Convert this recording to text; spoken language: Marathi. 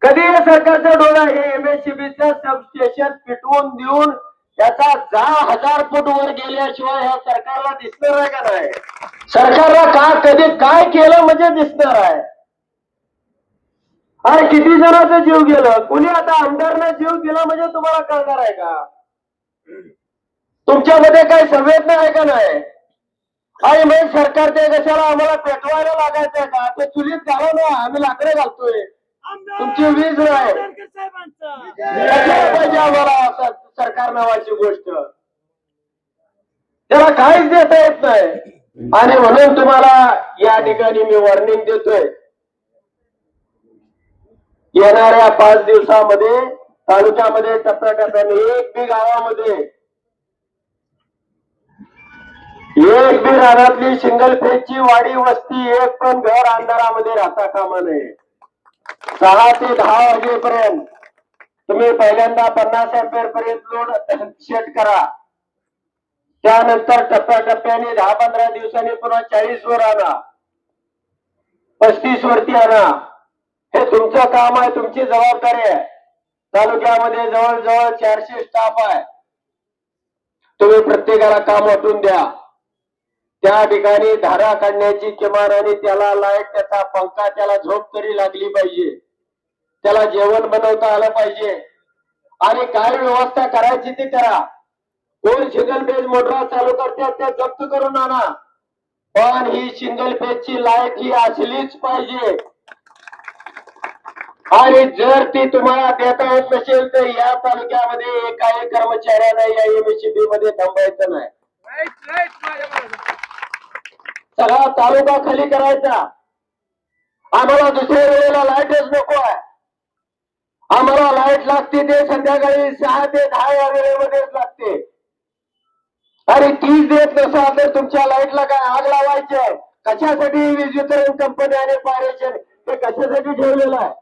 कधी हे सरकारचा डोळा हे एमएससीबीचं सबस्टेशन पिटवून देऊन त्याचा 10,000 फूट वर गेल्याशिवाय ह्या सरकारला दिसणार आहे का नाही? सरकारला कधी काय केलं म्हणजे दिसणार आहे? अरे किती जणांचा जीव गेलं? कुणी आता आमदारनं जीव दिला म्हणजे तुम्हाला कळणार आहे का? तुमच्यामध्ये काही संवेदना आहे का नाही? आणि मग सरकारच्या कशाला आम्हाला पेटवायला लागायचंय का? ते चुलीत घाला ना, आम्ही लाकडे घालतोय, तुमची वीज नाही पाहिजे आम्हाला सरकार नावाची गोष्ट, त्याला काहीच देता येत नाही. आणि म्हणून तुम्हाला या ठिकाणी मी वॉर्निंग देतोय, येणाऱ्या 5 दिवसामध्ये तालुक्यामध्ये टप्प्याटप्प्याने एक बी गावामध्ये एक बी रानातली सिंगल फेजची वाडी वस्ती एक पण घर अंधारामध्ये राहता कामा नये. 6 ते 10 वाजेपर्यंत तुम्ही पहिल्यांदा 50 अँपिअर पर्यंत लोड सेट करा. त्यानंतर टप्प्याटप्प्याने 10-15 दिवसांनी पुन्हा 40 वर आणा, 35 वरती आणा. हे तुमचं काम आहे, तुमची जबाबदारी आहे. तालुक्यामध्ये जवळजवळ 400 स्टाफ आहे. तुम्ही प्रत्येकाला काम वाटून द्या. त्या ठिकाणी धारा काढण्याची किमान आणि त्याला लाईट, त्याचा पंखा, त्याला झोप तरी लागली पाहिजे, त्याला जेवण बनवता आलं पाहिजे. आणि काय व्यवस्था करायची ती करा. कोण सिंगल फेज मोटर चालू करतात त्या जप्त करून आणा, पण ही सिंगल फेजची लाईट ही असलीच पाहिजे. आणि जर ती तुम्हाला देता येत नसेल तर या तालुक्यामध्ये एकाही कर्मचाऱ्याला या एमएससीबी मध्ये थांबायचं नाही. सगळा तालुका खाली करायचा. आम्हाला दुसऱ्या वेळेला लाईटच नको आहे. आम्हाला लाईट लागते ते संध्याकाळी 6 ते 10 या वेळेमध्येच लागते. आणि तीच देत नसाल तर तुमच्या लाईटला काय आग लावायची आहे? कशासाठी वीज वितरण कंपनी आणि पारेषण हे कशासाठी ठेवलेलं आहे?